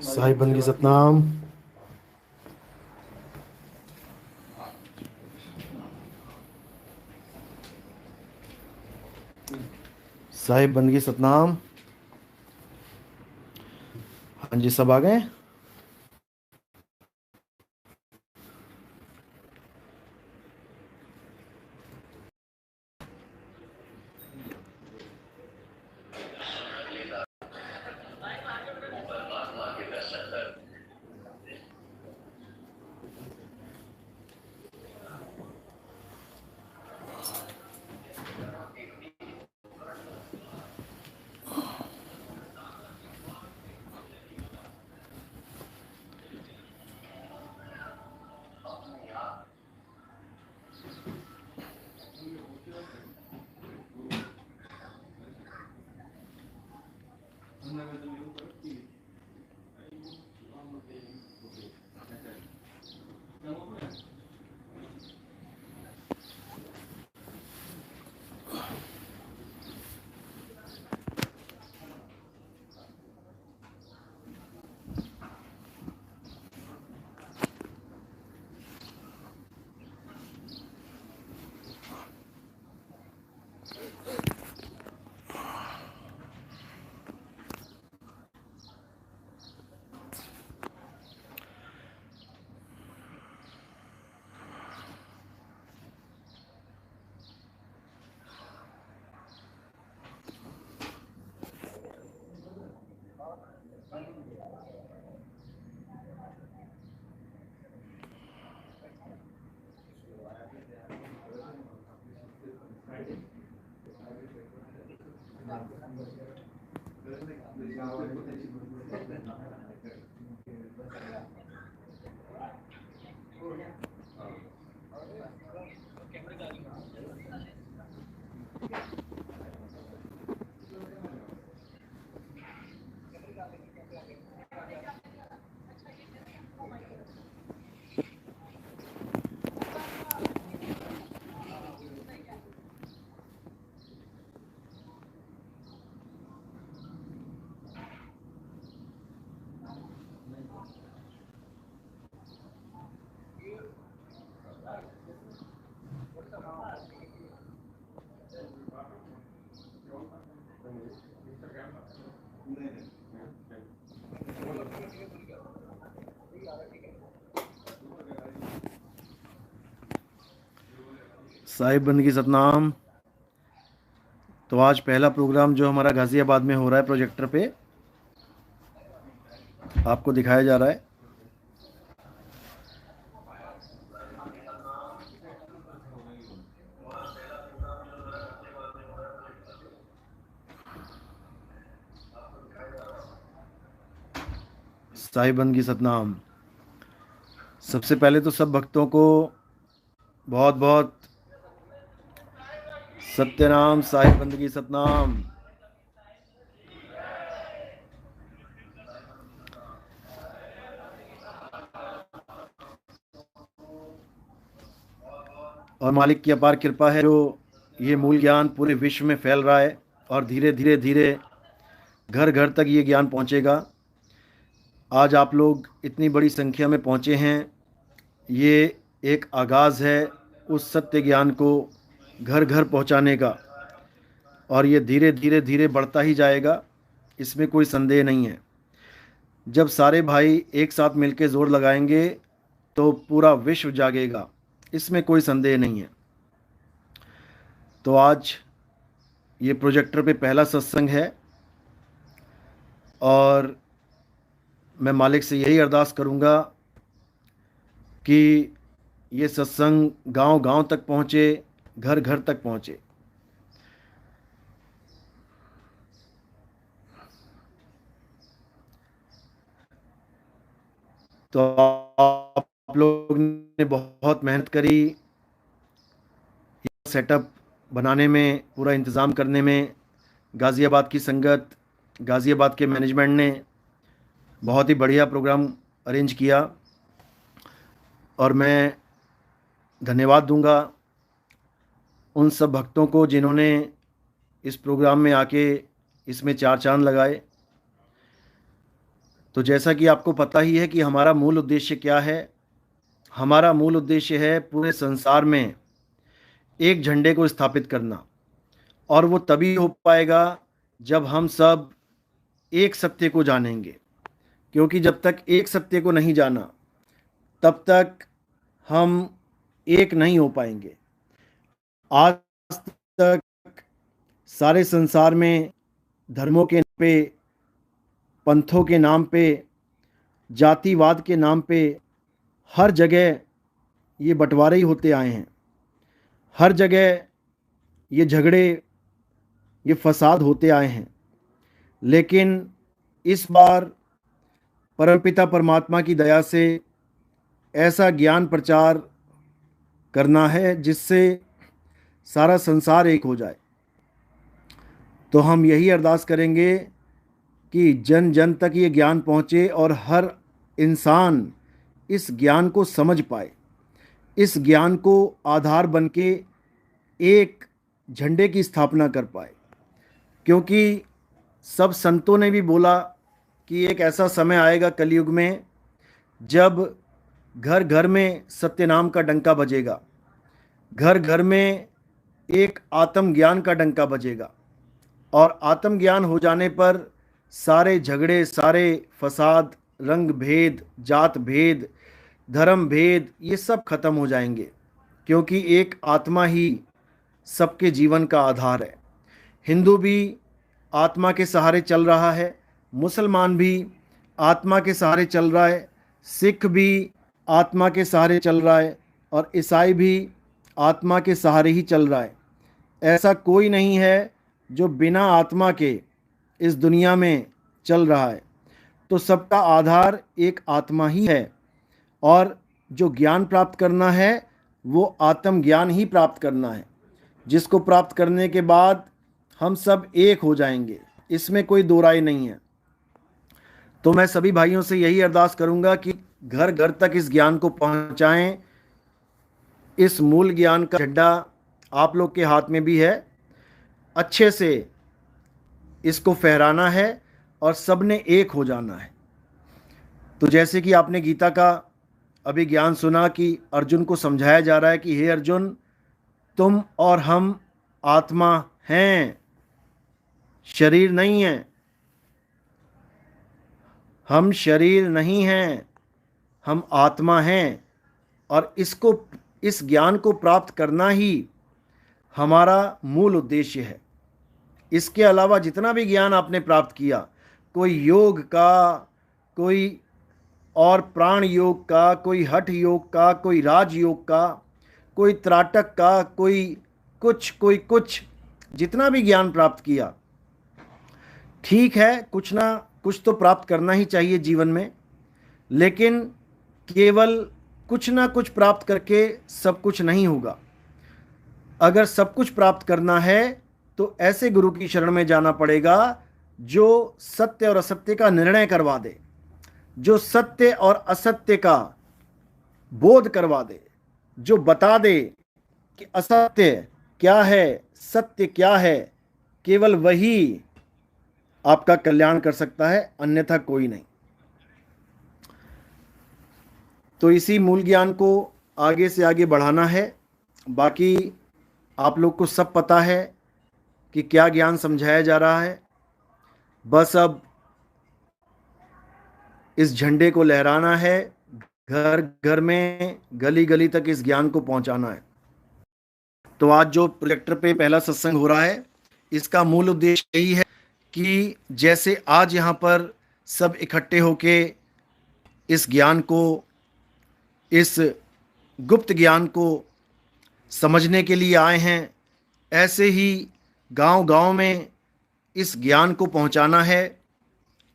साहिब बंदगी सतनाम। साहिब बंदगी सतनाम। हाँ जी, सब आ गए। साहिब बंदगी सतनाम। तो आज पहला प्रोग्राम जो हमारा गाजियाबाद में हो रहा है प्रोजेक्टर पे आपको दिखाया जा रहा है। साहिब बंदगी सतनाम। सबसे पहले तो सब भक्तों को बहुत बहुत सत्यनाम। साहिब बंदगी सतनाम। और मालिक की अपार कृपा है जो ये मूल ज्ञान पूरे विश्व में फैल रहा है और धीरे धीरे धीरे घर घर तक ये ज्ञान पहुंचेगा। आज आप लोग इतनी बड़ी संख्या में पहुंचे हैं, ये एक आगाज़ है उस सत्य ज्ञान को घर घर पहुंचाने का, और ये धीरे धीरे धीरे बढ़ता ही जाएगा, इसमें कोई संदेह नहीं है। जब सारे भाई एक साथ मिलकर जोर लगाएंगे तो पूरा विश्व जागेगा, इसमें कोई संदेह नहीं है। तो आज ये प्रोजेक्टर पे पहला सत्संग है और मैं मालिक से यही अरदास करूँगा कि ये सत्संग गांव गांव तक पहुँचे, घर घर तक पहुँचे। तो आप लोग ने बहुत मेहनत करी सेटअप बनाने में, पूरा इंतज़ाम करने में। गाज़ियाबाद की संगत, गाज़ियाबाद के मैनेजमेंट ने बहुत ही बढ़िया प्रोग्राम अरेंज किया और मैं धन्यवाद दूंगा उन सब भक्तों को जिन्होंने इस प्रोग्राम में आके इसमें चार चांद लगाए। तो जैसा कि आपको पता ही है कि हमारा मूल उद्देश्य क्या है। हमारा मूल उद्देश्य है पूरे संसार में एक झंडे को स्थापित करना, और वो तभी हो पाएगा जब हम सब एक सत्य को जानेंगे, क्योंकि जब तक एक सत्य को नहीं जाना तब तक हम एक नहीं हो पाएंगे। आज तक सारे संसार में धर्मों के नाम पे, पंथों के नाम पे, जातिवाद के नाम पे हर जगह ये बंटवारे ही होते आए हैं। हर जगह ये झगड़े, ये फसाद होते आए हैं। लेकिन इस बार परमपिता परमात्मा की दया से ऐसा ज्ञान प्रचार करना है जिससे सारा संसार एक हो जाए। तो हम यही अरदास करेंगे कि जन जन तक ये ज्ञान पहुँचे और हर इंसान इस ज्ञान को समझ पाए, इस ज्ञान को आधार बन के एक झंडे की स्थापना कर पाए। क्योंकि सब संतों ने भी बोला कि एक ऐसा समय आएगा कलयुग में जब घर घर में सत्य नाम का डंका बजेगा, घर घर में एक आत्मज्ञान का डंका बजेगा, और आत्मज्ञान हो जाने पर सारे झगड़े, सारे फसाद, रंग भेद, जात भेद, धर्म भेद, ये सब खत्म हो जाएंगे। क्योंकि एक आत्मा ही सबके जीवन का आधार है। हिंदू भी आत्मा के सहारे चल रहा है, मुसलमान भी आत्मा के सहारे चल रहा है, सिख भी आत्मा के सहारे चल रहा है, और ईसाई भी आत्मा के सहारे ही चल रहा है। ऐसा कोई नहीं है जो बिना आत्मा के इस दुनिया में चल रहा है। तो सबका आधार एक आत्मा ही है, और जो ज्ञान प्राप्त करना है वो आत्मज्ञान ही प्राप्त करना है, जिसको प्राप्त करने के बाद हम सब एक हो जाएंगे। इसमें कोई दो राय नहीं है। तो मैं सभी भाइयों से यही अरदास करूंगा कि घर घर तक इस ज्ञान को पहुंचाएं। इस मूल ज्ञान का झंडा आप लोग के हाथ में भी है, अच्छे से इसको फहराना है और सबने एक हो जाना है। तो जैसे कि आपने गीता का अभी ज्ञान सुना कि अर्जुन को समझाया जा रहा है कि हे अर्जुन, तुम और हम आत्मा हैं, शरीर नहीं है। हम शरीर नहीं हैं, हम आत्मा हैं, और इस ज्ञान को प्राप्त करना ही हमारा मूल उद्देश्य है। इसके अलावा जितना भी ज्ञान आपने प्राप्त किया, कोई योग का, कोई और प्राण योग का, कोई हठ योग का, कोई राज योग का, कोई त्राटक का, कोई कुछ, जितना भी ज्ञान प्राप्त किया, ठीक है, कुछ ना कुछ तो प्राप्त करना ही चाहिए जीवन में। लेकिन केवल कुछ ना कुछ प्राप्त करके सब कुछ नहीं होगा। अगर सब कुछ प्राप्त करना है तो ऐसे गुरु की शरण में जाना पड़ेगा जो सत्य और असत्य का निर्णय करवा दे, जो सत्य और असत्य का बोध करवा दे, जो बता दे कि असत्य क्या है, सत्य क्या है। केवल वही आपका कल्याण कर सकता है, अन्यथा कोई नहीं। तो इसी मूल ज्ञान को आगे से आगे बढ़ाना है। बाकी आप लोग को सब पता है कि क्या ज्ञान समझाया जा रहा है। बस अब इस झंडे को लहराना है, घर घर में, गली गली तक इस ज्ञान को पहुंचाना है। तो आज जो प्रोजेक्टर पे पहला सत्संग हो रहा है, इसका मूल उद्देश्य यही है कि जैसे आज यहाँ पर सब इकट्ठे होके इस ज्ञान को, इस गुप्त ज्ञान को समझने के लिए आए हैं, ऐसे ही गांव-गांव में इस ज्ञान को पहुंचाना है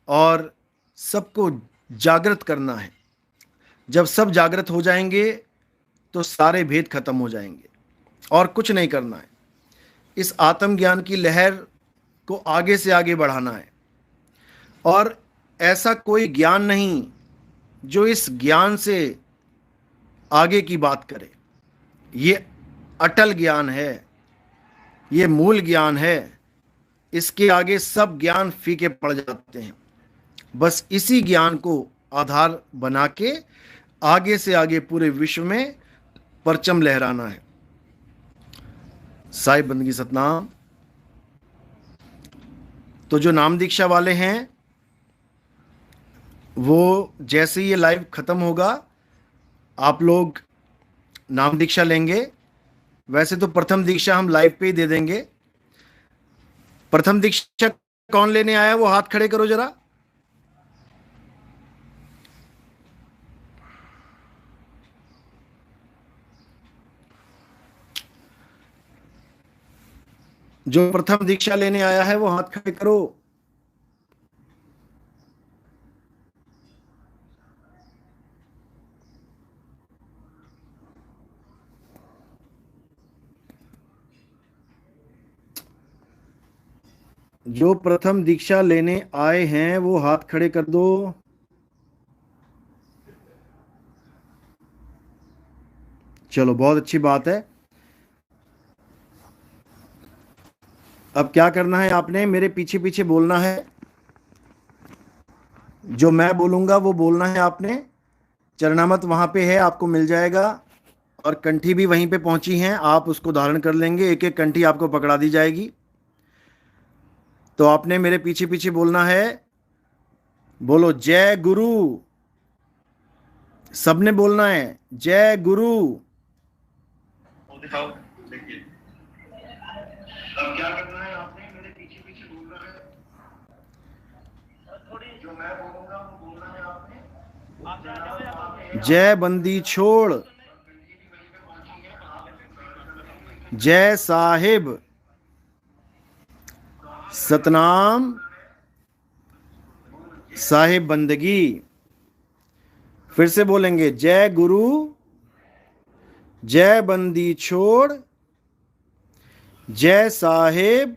और सबको जागृत करना है। जब सब जागृत हो जाएंगे तो सारे भेद खत्म हो जाएंगे और कुछ नहीं करना है। इस आत्मज्ञान की लहर को आगे से आगे बढ़ाना है और ऐसा कोई ज्ञान नहीं जो इस ज्ञान से आगे की बात करे। ये अटल ज्ञान है, ये मूल ज्ञान है। इसके आगे सब ज्ञान फीके पड़ जाते हैं। बस इसी ज्ञान को आधार बना के आगे से आगे पूरे विश्व में परचम लहराना है। साहिब बंदगी सतनाम। तो जो नाम दीक्षा वाले हैं वो जैसे ये लाइव ख़त्म होगा आप लोग नाम दीक्षा लेंगे। वैसे तो प्रथम दीक्षा हम लाइव पे ही दे देंगे। प्रथम दीक्षा कौन लेने आया वो हाथ खड़े करो जरा। जो प्रथम दीक्षा लेने आया है वो हाथ खड़े करो। जो प्रथम दीक्षा लेने आए हैं वो हाथ खड़े कर दो। चलो बहुत अच्छी बात है। अब क्या करना है, आपने मेरे पीछे पीछे बोलना है। जो मैं बोलूंगा वो बोलना है आपने। चरणामत वहां पे है, आपको मिल जाएगा। और कंठी भी वहीं पे पहुंची हैं, आप उसको धारण कर लेंगे। एक एक कंठी आपको पकड़ा दी जाएगी। तो आपने मेरे पीछे पीछे बोलना है। बोलो जय गुरु। सबने बोलना है जय गुरु। दिखाओ देखिए। अब क्या करना है, आपने मेरे पीछे पीछे बोलना है। जो मैं बोलूंगा वो बोलना है आपने। जय बंदी छोड़, जय साहिब, सतनाम, साहिब बंदगी। फिर से बोलेंगे जय गुरु, जय बंदी छोड़, जय साहिब,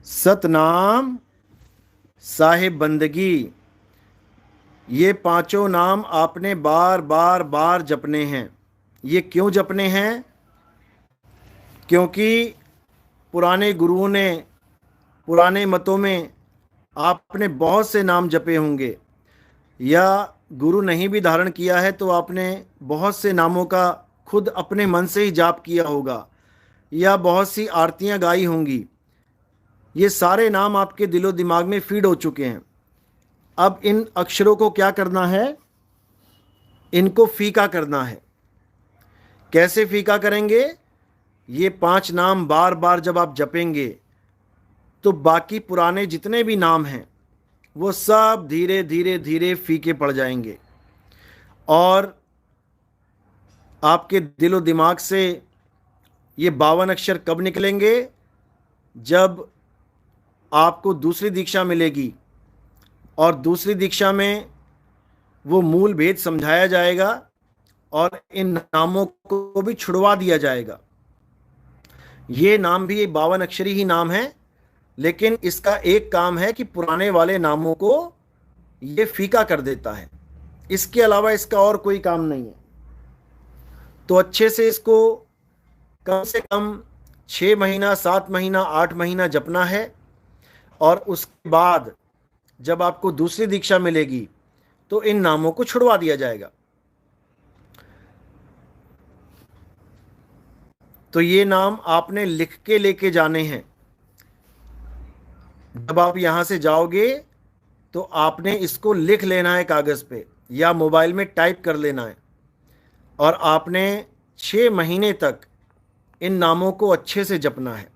सतनाम, साहिब बंदगी। ये पांचों नाम आपने बार बार बार जपने हैं। ये क्यों जपने हैं? क्योंकि पुराने गुरुओं ने, पुराने मतों में आपने बहुत से नाम जपे होंगे, या गुरु नहीं भी धारण किया है तो आपने बहुत से नामों का खुद अपने मन से ही जाप किया होगा, या बहुत सी आरतियां गाई होंगी। ये सारे नाम आपके दिलो दिमाग में फीड हो चुके हैं। अब इन अक्षरों को क्या करना है? इनको फीका करना है। कैसे फीका करेंगे? ये 5 नाम बार बार जब आप जपेंगे तो बाकी पुराने जितने भी नाम हैं वो सब धीरे धीरे धीरे फीके पड़ जाएंगे और आपके दिलो दिमाग से ये 52 अक्षर कब निकलेंगे? जब आपको दूसरी दीक्षा मिलेगी और दूसरी दीक्षा में वो मूल भेद समझाया जाएगा और इन नामों को भी छुड़वा दिया जाएगा। ये नाम भी 52 अक्षरी ही नाम है, लेकिन इसका एक काम है कि पुराने वाले नामों को ये फीका कर देता है। इसके अलावा इसका और कोई काम नहीं है। तो अच्छे से इसको कम से कम 6 महीना, 7 महीना, 8 महीना जपना है। और उसके बाद जब आपको दूसरी दीक्षा मिलेगी तो इन नामों को छुड़वा दिया जाएगा। तो ये नाम आपने लिख के लेके जाने हैं। जब आप यहां से जाओगे तो आपने इसको लिख लेना है कागज पे या मोबाइल में टाइप कर लेना है और आपने 6 महीने तक इन नामों को अच्छे से जपना है।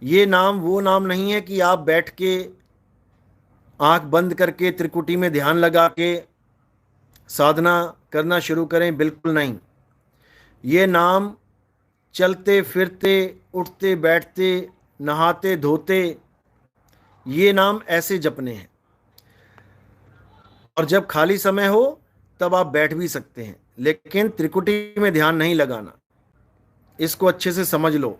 ये नाम वो नाम नहीं है कि आप बैठ के आंख बंद करके त्रिकुटी में ध्यान लगा के साधना करना शुरू करें, बिल्कुल नहीं। ये नाम चलते फिरते, उठते बैठते, नहाते धोते, ये नाम ऐसे जपने हैं। और जब खाली समय हो तब आप बैठ भी सकते हैं, लेकिन त्रिकुटी में ध्यान नहीं लगाना। इसको अच्छे से समझ लो।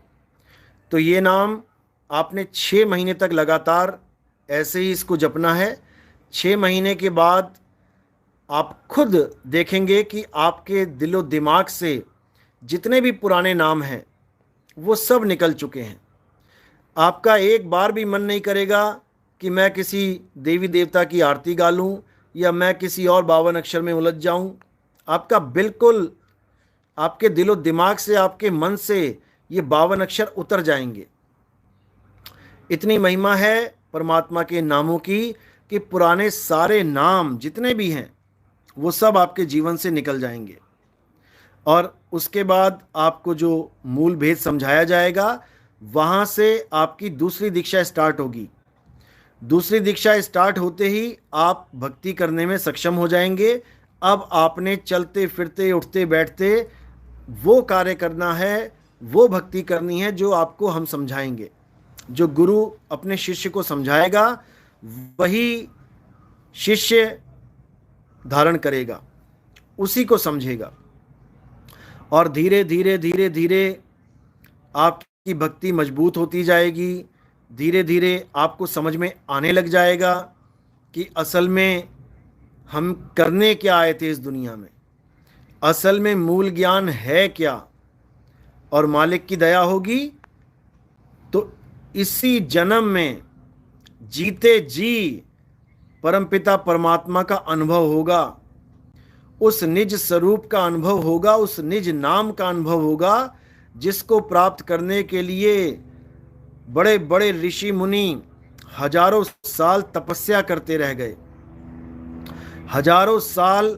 तो ये नाम आपने 6 महीने तक लगातार ऐसे ही इसको जपना है। 6 महीने के बाद आप खुद देखेंगे कि आपके दिलो दिमाग से जितने भी पुराने नाम हैं वो सब निकल चुके हैं। आपका एक बार भी मन नहीं करेगा कि मैं किसी देवी देवता की आरती गा लूँ या मैं किसी और 52 अक्षर में उलझ जाऊँ। आपका बिल्कुल आपके दिलो दिमाग से, आपके मन से ये 52 अक्षर उतर जाएंगे। इतनी महिमा है परमात्मा के नामों की कि पुराने सारे नाम जितने भी हैं वो सब आपके जीवन से निकल जाएंगे। और उसके बाद आपको जो मूल भेद समझाया जाएगा, वहाँ से आपकी दूसरी दीक्षा स्टार्ट होगी। दूसरी दीक्षा स्टार्ट होते ही आप भक्ति करने में सक्षम हो जाएंगे। अब आपने चलते फिरते उठते बैठते वो कार्य करना है, वो भक्ति करनी है जो आपको हम समझाएंगे। जो गुरु अपने शिष्य को समझाएगा वही शिष्य धारण करेगा, उसी को समझेगा। और धीरे धीरे धीरे धीरे आपकी भक्ति मजबूत होती जाएगी। धीरे धीरे आपको समझ में आने लग जाएगा कि असल में हम करने क्या आए थे इस दुनिया में, असल में मूल ज्ञान है क्या। और मालिक की दया होगी तो इसी जन्म में जीते जी परमपिता परमात्मा का अनुभव होगा, उस निज स्वरूप का अनुभव होगा, उस निज नाम का अनुभव होगा जिसको प्राप्त करने के लिए बड़े बड़े ऋषि मुनि हजारों साल तपस्या करते रह गए, हजारों साल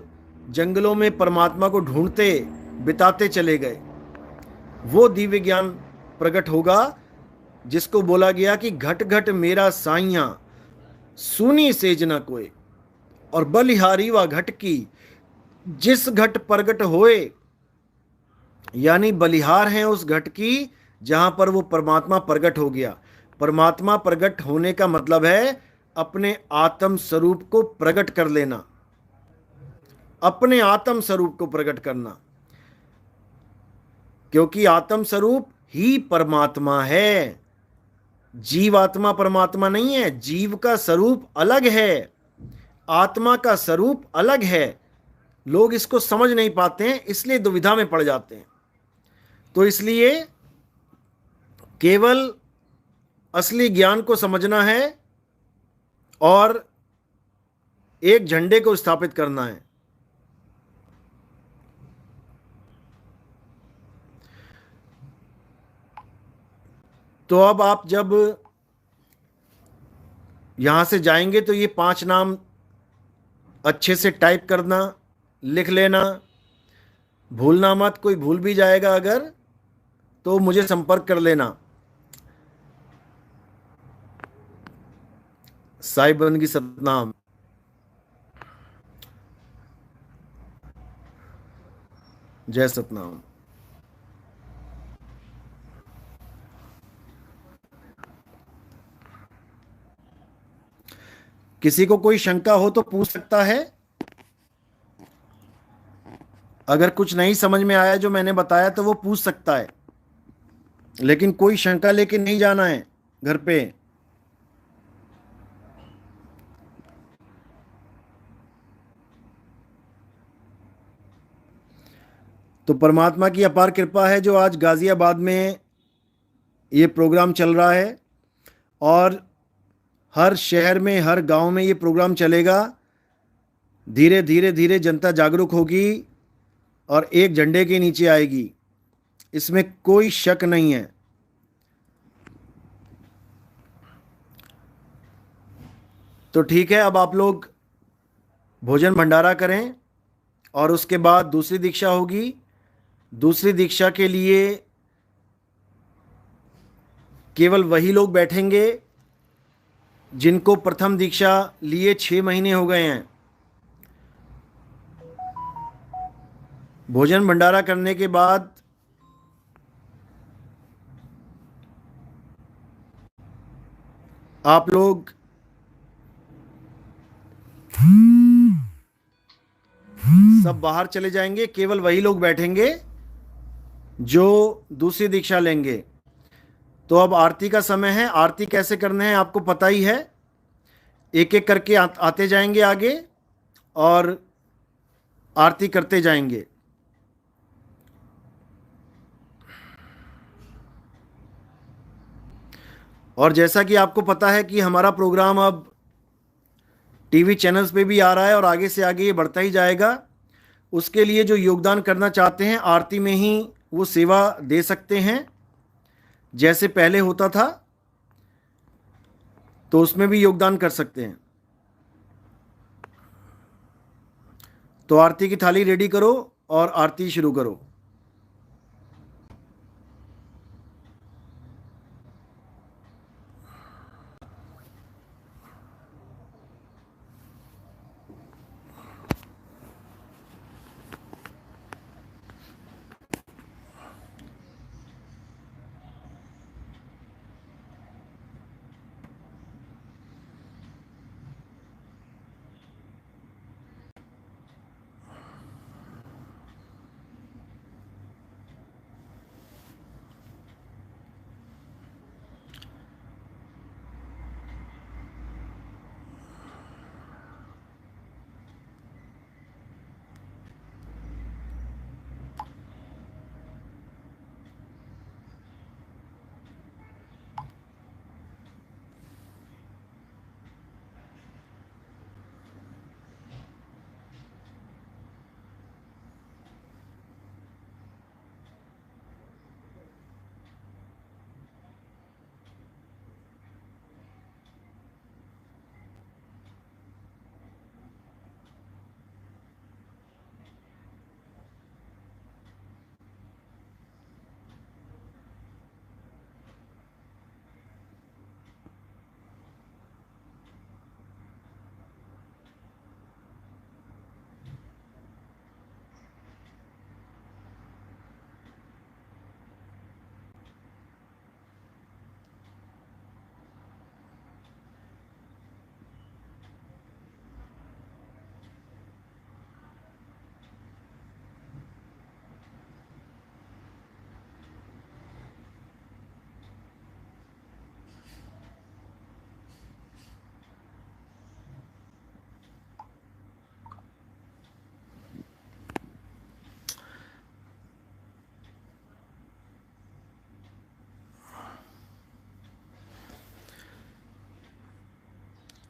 जंगलों में परमात्मा को ढूंढते बिताते चले गए। वो दिव्य ज्ञान प्रकट होगा जिसको बोला गया कि घट घट मेरा साइयां सुनी सेज न कोय, और बलिहारी व घट की जिस घट प्रगट होए। यानी बलिहार हैं उस घट की जहां पर वो परमात्मा प्रकट हो गया। परमात्मा प्रकट होने का मतलब है अपने आत्म स्वरूप को प्रकट कर लेना, अपने आत्म स्वरूप को प्रकट करना, क्योंकि आत्म स्वरूप ही परमात्मा है। जीवात्मा परमात्मा नहीं है, जीव का स्वरूप अलग है, आत्मा का स्वरूप अलग है। लोग इसको समझ नहीं पाते हैं, इसलिए दुविधा में पड़ जाते हैं। तो इसलिए केवल असली ज्ञान को समझना है और एक झंडे को स्थापित करना है। तो अब आप जब यहां से जाएंगे तो ये 5 नाम अच्छे से टाइप करना, लिख लेना, भूलना मत। कोई भूल भी जाएगा अगर तो मुझे संपर्क कर लेना। साईं बंदगी सतनाम। जय सतनाम। किसी को कोई शंका हो तो पूछ सकता है। अगर कुछ नहीं समझ में आया जो मैंने बताया तो वो पूछ सकता है, लेकिन कोई शंका लेके नहीं जाना है घर पे। तो परमात्मा की अपार कृपा है जो आज गाजियाबाद में ये प्रोग्राम चल रहा है, और हर शहर में, हर गांव में ये प्रोग्राम चलेगा। धीरे धीरे धीरे जनता जागरूक होगी और एक झंडे के नीचे आएगी, इसमें कोई शक नहीं है। तो ठीक है, अब आप लोग भोजन भंडारा करें और उसके बाद दूसरी दीक्षा होगी। दूसरी दीक्षा के लिए केवल वही लोग बैठेंगे जिनको प्रथम दीक्षा लिए 6 महीने हो गए हैं। भोजन भंडारा करने के बाद आप लोग सब बाहर चले जाएंगे, केवल वही लोग बैठेंगे जो दूसरी दीक्षा लेंगे। तो अब आरती का समय है। आरती कैसे करने हैं आपको पता ही है। एक एक करके आते जाएंगे आगे और आरती करते जाएंगे। और जैसा कि आपको पता है कि हमारा प्रोग्राम अब टीवी चैनल्स पे भी आ रहा है और आगे से आगे ये बढ़ता ही जाएगा। उसके लिए जो योगदान करना चाहते हैं आरती में ही वो सेवा दे सकते हैं, जैसे पहले होता था, तो उसमें भी योगदान कर सकते हैं। तो आरती की थाली रेडी करो और आरती शुरू करो।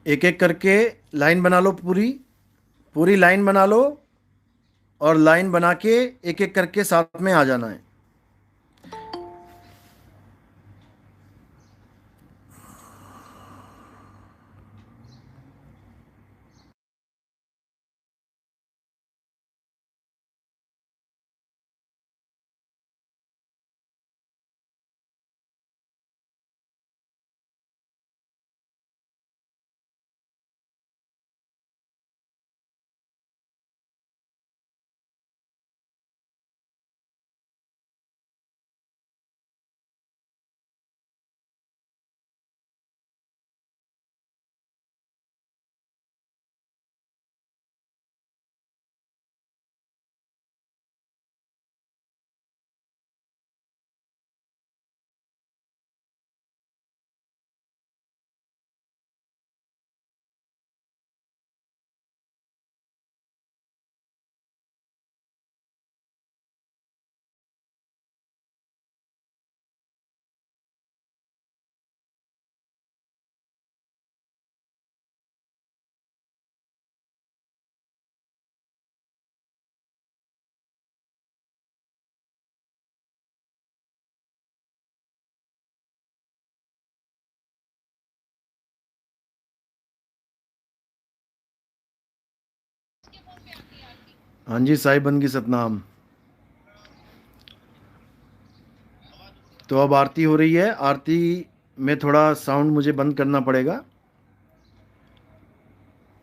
एक एक करके लाइन बना लो, पूरी पूरी लाइन बना लो और लाइन बना के एक एक करके साथ में आ जाना है। हाँ जी, साईं बन की सतनाम। तो अब आरती हो रही है। आरती में थोड़ा साउंड मुझे बंद करना पड़ेगा।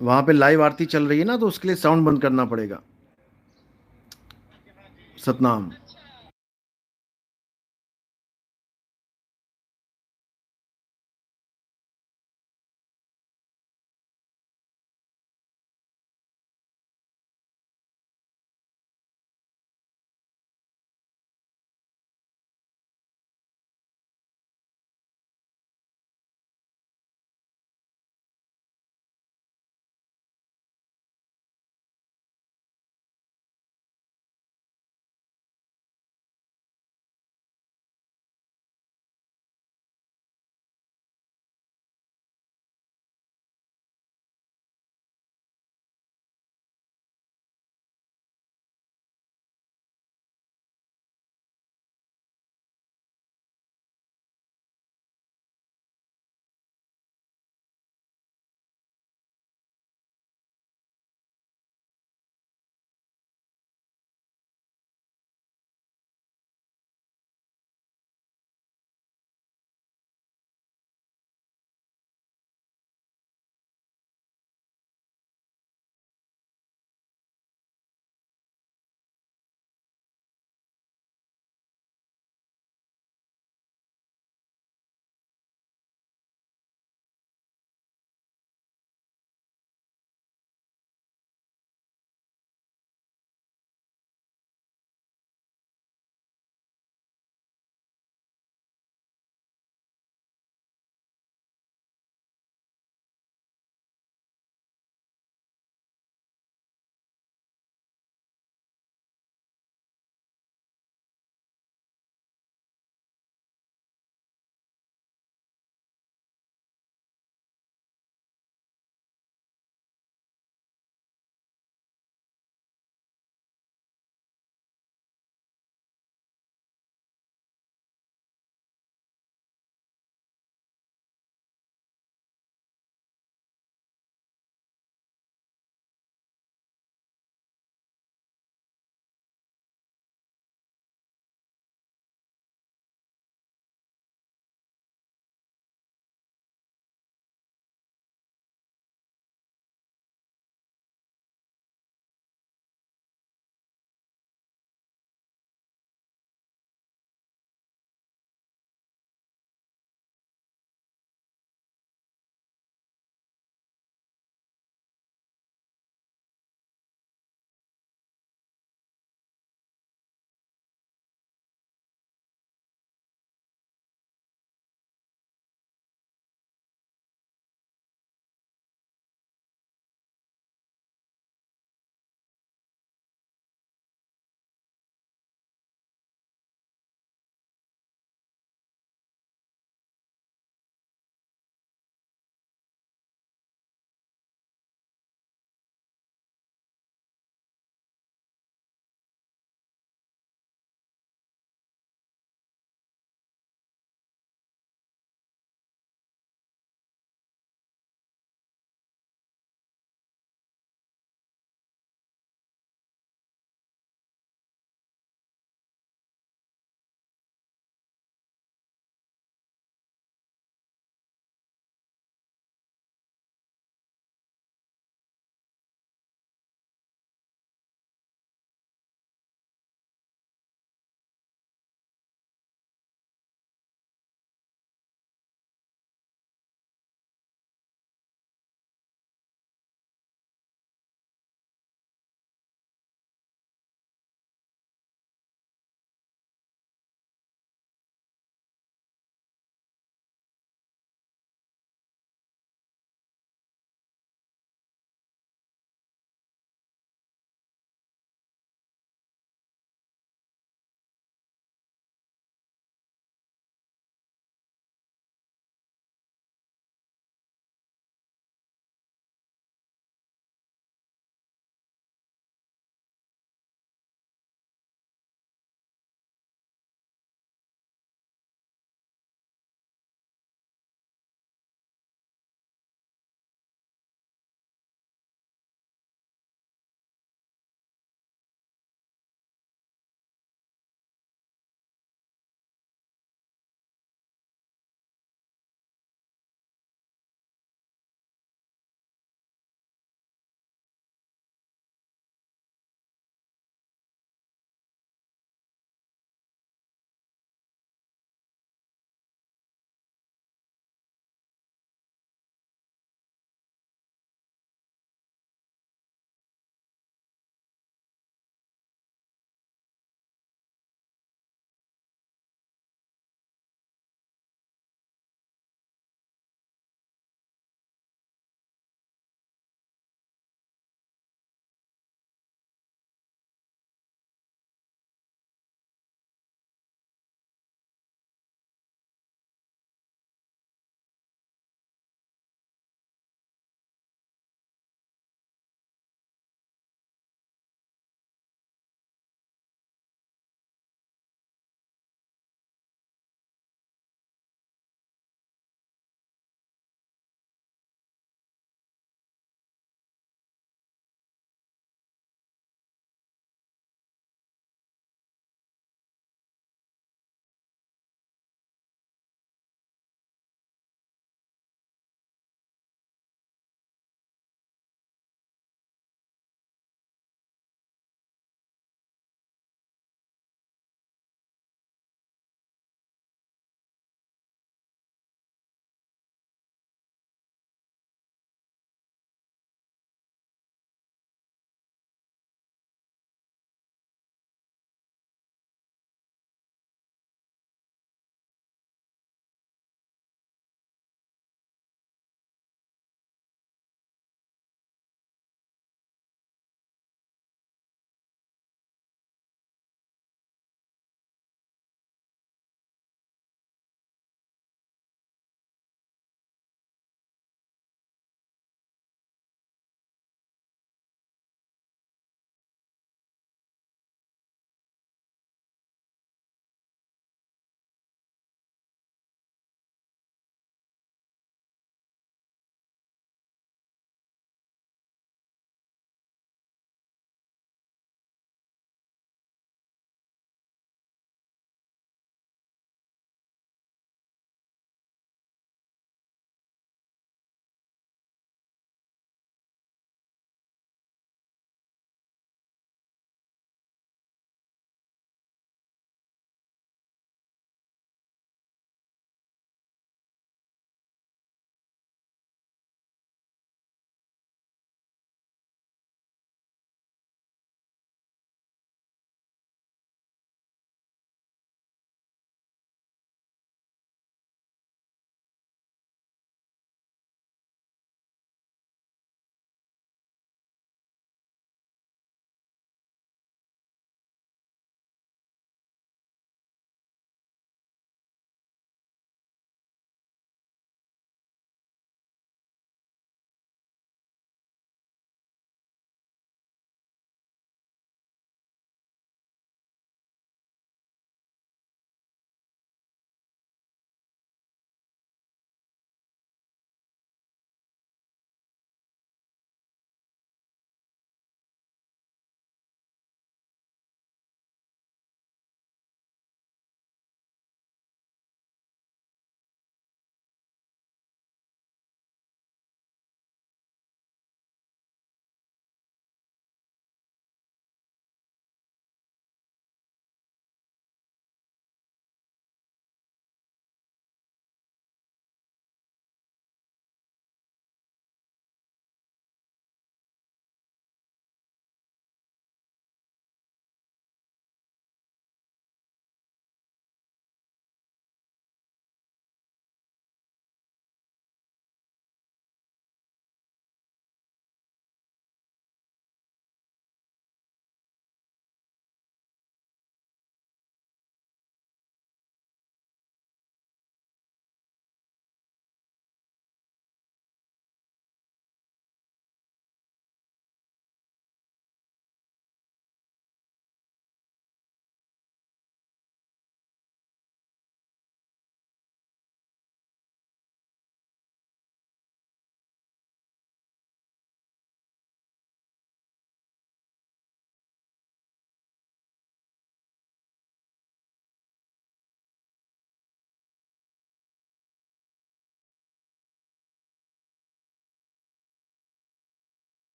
वहाँ पे लाइव आरती चल रही है ना, तो उसके लिए साउंड बंद करना पड़ेगा। सतनाम।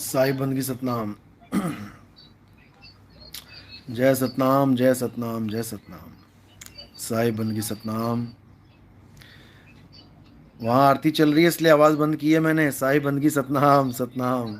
साई बंदगी सतनाम। जय सतनाम, जय सतनाम, जय सतनाम। साई बंदगी सतनाम। वहाँ आरती चल रही है इसलिए आवाज़ बंद की है मैंने। साई बंदगी सतनाम, सतनाम।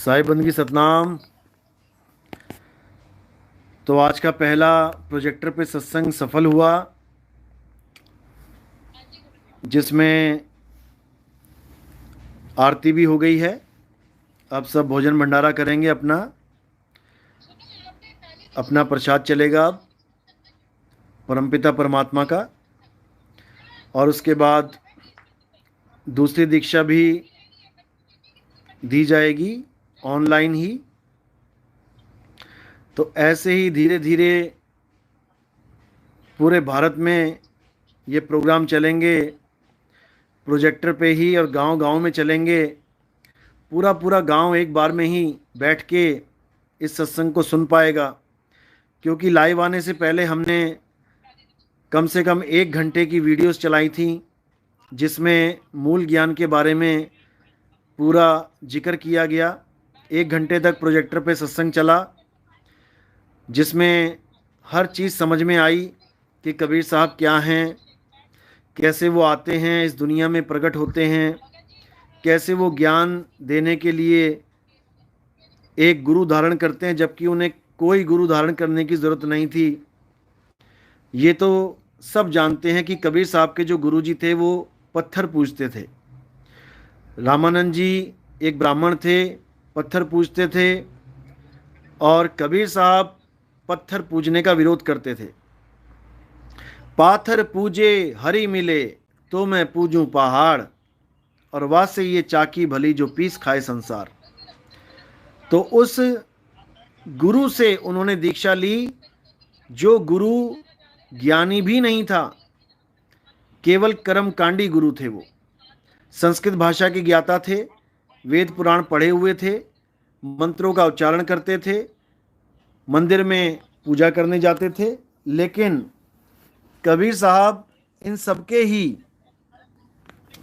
साईं बंदगी सतनाम। तो आज का पहला प्रोजेक्टर पे सत्संग सफल हुआ, जिसमें आरती भी हो गई है। अब सब भोजन भंडारा करेंगे, अपना प्रसाद चलेगा अब परमपिता परमात्मा का। और उसके बाद दूसरी दीक्षा भी दी जाएगी ऑनलाइन ही। तो ऐसे ही धीरे धीरे पूरे भारत में ये प्रोग्राम चलेंगे, प्रोजेक्टर पे ही, और गांव-गांव में चलेंगे। पूरा पूरा गांव एक बार में ही बैठ के इस सत्संग को सुन पाएगा, क्योंकि लाइव आने से पहले हमने कम से कम 1 घंटे की वीडियोस चलाई थी, जिसमें मूल ज्ञान के बारे में पूरा जिक्र किया गया। 1 घंटे तक प्रोजेक्टर पे सत्संग चला, जिसमें हर चीज़ समझ में आई कि कबीर साहब क्या हैं, कैसे वो आते हैं, इस दुनिया में प्रकट होते हैं, कैसे वो ज्ञान देने के लिए एक गुरु धारण करते हैं, जबकि उन्हें कोई गुरु धारण करने की ज़रूरत नहीं थी। ये तो सब जानते हैं कि कबीर साहब के जो गुरुजी थे वो पत्थर पूजते थे। रामानंद जी एक ब्राह्मण थे, पत्थर पूजते थे, और कबीर साहब पत्थर पूजने का विरोध करते थे। पाथर पूजे हरि मिले तो मैं पूजूं पहाड़, और वासे ये चाकी भली जो पीस खाए संसार। तो उस गुरु से उन्होंने दीक्षा ली, जो गुरु ज्ञानी भी नहीं था, केवल कर्मकांडी गुरु थे। वो संस्कृत भाषा के ज्ञाता थे, वेद पुराण पढ़े हुए थे, मंत्रों का उच्चारण करते थे, मंदिर में पूजा करने जाते थे। लेकिन कबीर साहब इन सबके ही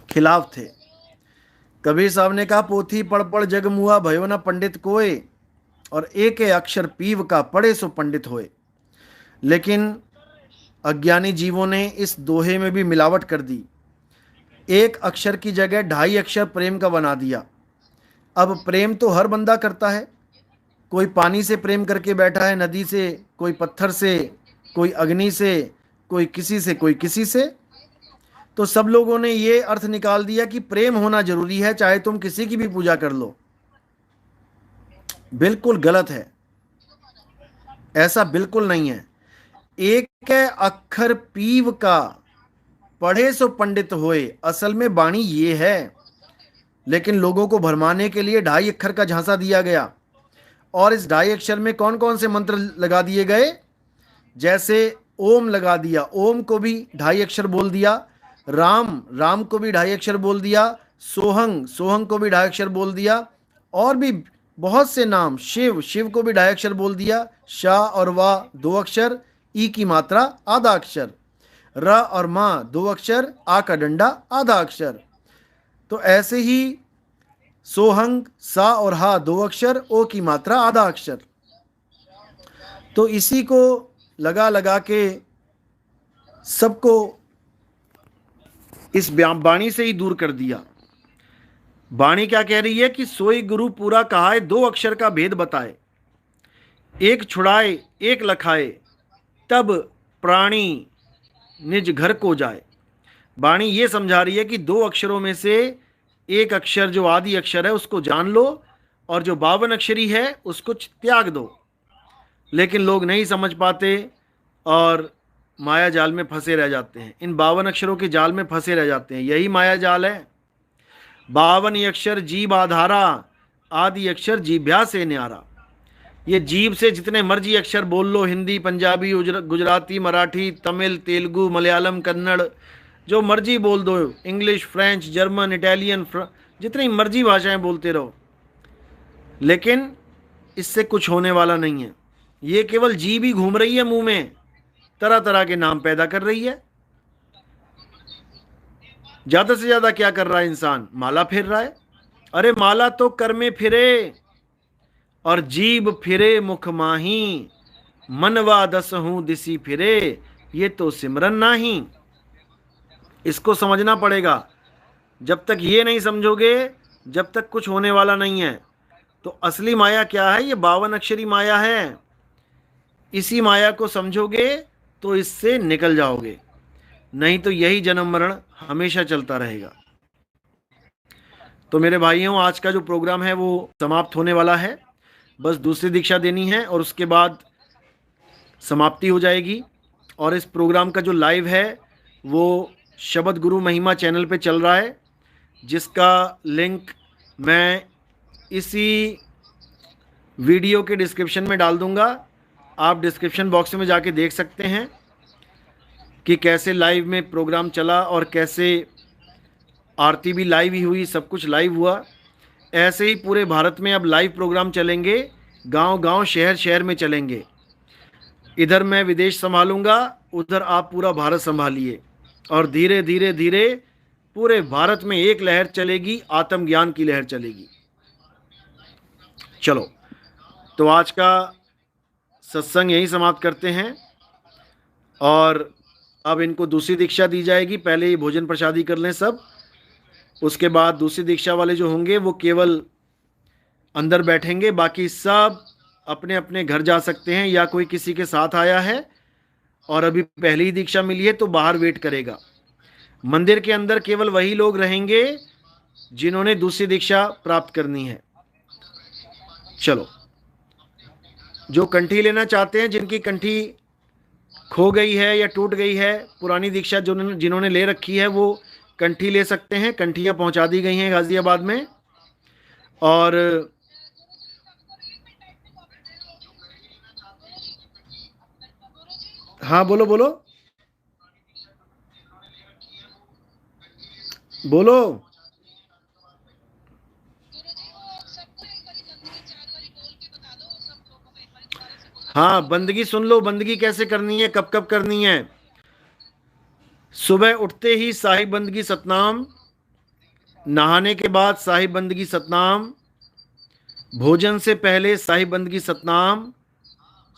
खिलाफ थे। कबीर साहब ने कहा, पोथी पढ़ पढ़ जग मुआ, भयो न पंडित कोय, और एक अक्षर पीव का पढ़े सो पंडित होए। लेकिन अज्ञानी जीवों ने इस दोहे में भी मिलावट कर दी। एक अक्षर की जगह 2.5 अक्षर प्रेम का बना दिया। अब प्रेम तो हर बंदा करता है, कोई पानी से प्रेम करके बैठा है, नदी से, कोई पत्थर से, कोई अग्नि से, कोई किसी से, कोई किसी से। तो सब लोगों ने ये अर्थ निकाल दिया कि प्रेम होना जरूरी है, चाहे तुम किसी की भी पूजा कर लो। बिल्कुल गलत है, ऐसा बिल्कुल नहीं है। एक अक्षर पीव का पढ़े सो पंडित होए, असल में वाणी ये है, लेकिन लोगों को भरमाने के लिए 2.5 अक्षर का झांसा दिया गया। और इस 2.5 अक्षर में कौन कौन से मंत्र लगा दिए गए? जैसे ओम लगा दिया, ओम को भी 2.5 अक्षर बोल दिया, राम को भी 2.5 अक्षर बोल दिया, सोहंग को भी 2.5 अक्षर बोल दिया, और भी बहुत से नाम, शिव को भी 2.5 अक्षर बोल दिया, शाह और वाह 2 अक्षर, ई की मात्रा आधा अक्षर, र और माँ 2 अक्षर, आ का डंडा आधा अक्षर। तो ऐसे ही सोहंग, सा और हा 2 अक्षर, ओ की मात्रा आधा अक्षर। तो इसी को लगा लगा के सबको इस वाणी से ही दूर कर दिया। वाणी क्या कह रही है कि सोई गुरु पूरा कहाए, 2 अक्षर का भेद बताए, एक छुड़ाए एक लखाए, तब प्राणी निज घर को जाए। वाणी ये समझा रही है कि 2 अक्षरों में से एक अक्षर जो आदि अक्षर है उसको जान लो, और जो 52 अक्षरी है उसको त्याग दो। लेकिन लोग नहीं समझ पाते और माया जाल में फंसे रह जाते हैं, इन 52 अक्षरों के जाल में फंसे रह जाते हैं। यही माया जाल है। 52 अक्षर जीव आधारा, आदि अक्षर जीभ्या से न्यारा। ये जीभ से जितने मर्जी अक्षर बोल लो, हिंदी, पंजाबी, गुजराती, मराठी, तमिल, तेलुगु, मलयालम, कन्नड़, जो मर्जी बोल दो, इंग्लिश, फ्रेंच, जर्मन, इटालियन, जितनी मर्जी भाषाएं बोलते रहो, लेकिन इससे कुछ होने वाला नहीं है। ये केवल जीभ ही घूम रही है मुंह में, तरह तरह के नाम पैदा कर रही है। ज्यादा से ज्यादा क्या कर रहा है इंसान? माला फेर रहा है। अरे माला तो कर में फिरे, और जीभ फिरे मुख माही, मनवा 10 दिसी फिरे, ये तो सिमरन नाही। इसको समझना पड़ेगा। जब तक ये नहीं समझोगे, जब तक कुछ होने वाला नहीं है। तो असली माया क्या है? ये 52 अक्षरी माया है। इसी माया को समझोगे तो इससे निकल जाओगे, नहीं तो यही जन्म मरण हमेशा चलता रहेगा। तो मेरे भाइयों, आज का जो प्रोग्राम है वो समाप्त होने वाला है। बस दूसरी दीक्षा देनी है और उसके बाद समाप्ति हो जाएगी। और इस प्रोग्राम का जो लाइव है वो शब्द गुरु महिमा चैनल पे चल रहा है, जिसका लिंक मैं इसी वीडियो के डिस्क्रिप्शन में डाल दूंगा। आप डिस्क्रिप्शन बॉक्स में जाके देख सकते हैं कि कैसे लाइव में प्रोग्राम चला और कैसे आरती भी लाइव ही हुई, सब कुछ लाइव हुआ। ऐसे ही पूरे भारत में अब लाइव प्रोग्राम चलेंगे, गांव-गांव, शहर-शहर में चलेंगे। इधर मैं विदेश संभालूंगा, उधर आप पूरा भारत संभालिए, और धीरे धीरे धीरे पूरे भारत में एक लहर चलेगी, आत्मज्ञान की लहर चलेगी। चलो, तो आज का सत्संग यहीं समाप्त करते हैं, और अब इनको दूसरी दीक्षा दी जाएगी। पहले ये भोजन प्रसादी कर लें सब, उसके बाद दूसरी दीक्षा वाले जो होंगे वो केवल अंदर बैठेंगे, बाकी सब अपने अपने घर जा सकते हैं, या कोई किसी के साथ आया है और अभी पहली ही दीक्षा मिली है तो बाहर वेट करेगा। मंदिर के अंदर केवल वही लोग रहेंगे जिन्होंने दूसरी दीक्षा प्राप्त करनी है। चलो, जो कंठी लेना चाहते हैं, जिनकी कंठी खो गई है या टूट गई है, पुरानी दीक्षा जिन्होंने ले रखी है, वो कंठी ले सकते हैं। कंठियाँ पहुंचा दी गई हैं गाजियाबाद में। और हाँ, बोलो बोलो बोलो। हाँ, बंदगी सुन लो, बंदगी कैसे करनी है, कब कब करनी है। सुबह उठते ही साहिब बंदगी सतनाम, नहाने के बाद साहिब बंदगी सतनाम, भोजन से पहले साहिब बंदगी सतनाम,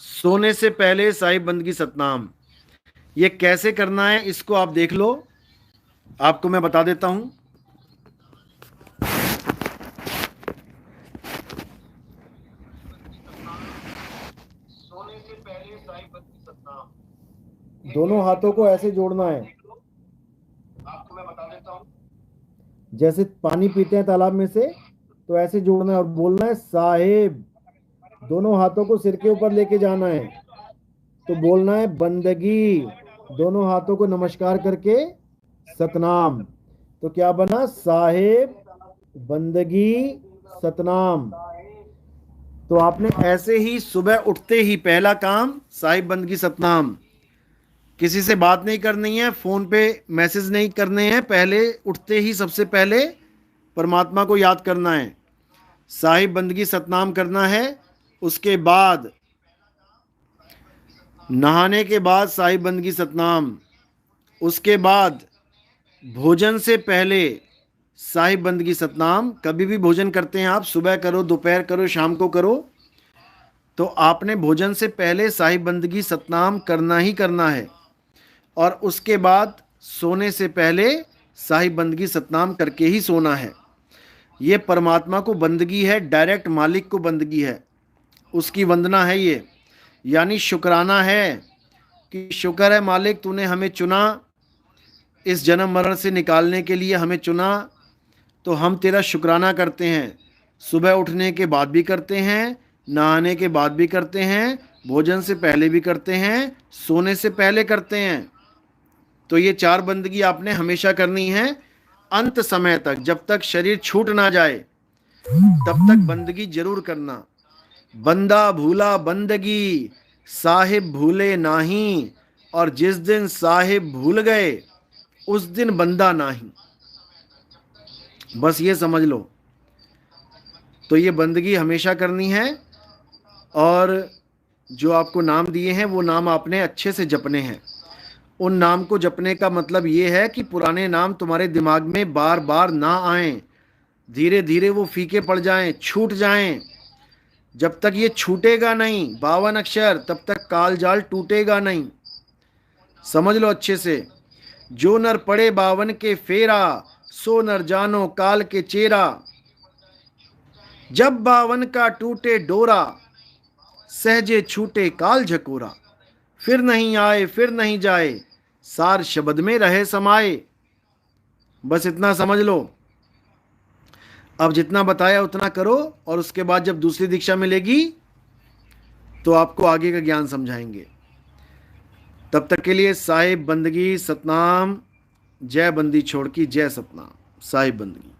सोने से पहले साहिब बंदगी सतनाम। ये कैसे करना है इसको आप देख लो, आपको मैं बता देता हूं। सोने से पहले साहिब बंदगी सतनाम, दोनों हाथों को ऐसे जोड़ना है, आपको मैं बता देता हूं। जैसे पानी पीते हैं तालाब में से, तो ऐसे जोड़ना है और बोलना है साहिब। दोनों हाथों को सिर के ऊपर लेके जाना है, तो बोलना है बंदगी। दोनों हाथों को नमस्कार करके सतनाम। तो क्या बना? साहिब बंदगी सतनाम। तो आपने ऐसे ही सुबह उठते ही पहला काम साहिब बंदगी सतनाम। किसी से बात नहीं करनी है, फोन पे मैसेज नहीं करने हैं, पहले उठते ही सबसे पहले परमात्मा को याद करना है, साहिब बंदगी सतनाम करना है। उसके बाद नहाने के बाद साहिब बंदगी सतनाम, उसके बाद भोजन से पहले साहिब बंदगी सतनाम। कभी भी भोजन करते हैं आप, सुबह करो, दोपहर करो, शाम को करो, तो आपने भोजन से पहले साहिब बंदगी सतनाम करना ही करना है। और उसके बाद सोने से पहले साहिब बंदगी सतनाम करके ही सोना है। ये परमात्मा को बंदगी है, डायरेक्ट मालिक को बंदगी है, उसकी वंदना है ये, यानी शुक्राना है कि शुक्र है मालिक, तूने हमें चुना, इस जन्म मरण से निकालने के लिए हमें चुना, तो हम तेरा शुक्राना करते हैं। सुबह उठने के बाद भी करते हैं, नहाने के बाद भी करते हैं, भोजन से पहले भी करते हैं, सोने से पहले करते हैं। तो ये 4 बंदगी आपने हमेशा करनी है, अंत समय तक, जब तक शरीर छूट ना जाए तब तक बंदगी जरूर करना। बंदा भूला बंदगी, साहिब भूले नाही, और जिस दिन साहिब भूल गए उस दिन बंदा नाही। बस ये समझ लो। तो ये बंदगी हमेशा करनी है, और जो आपको नाम दिए हैं वो नाम आपने अच्छे से जपने हैं। उन नाम को जपने का मतलब ये है कि पुराने नाम तुम्हारे दिमाग में बार बार ना आएं, धीरे धीरे वो फीके पड़ जाएं, छूट जाएं। जब तक ये छूटेगा नहीं 52 अक्षर, तब तक काल जाल टूटेगा नहीं। समझ लो अच्छे से। जो नर पड़े 52 के फेरा, सो नर जानो काल के चेरा। जब बावन का टूटे डोरा, सहजे छूटे काल झकोरा, फिर नहीं आए फिर नहीं जाए, सार शब्द में रहे समाए। बस इतना समझ लो। अब जितना बताया उतना करो, और उसके बाद जब दूसरी दीक्षा मिलेगी तो आपको आगे का ज्ञान समझाएंगे। तब तक के लिए साहिब बंदगी सतनाम। जय बंदी छोड़ की जय सतनाम। साहिब बंदगी।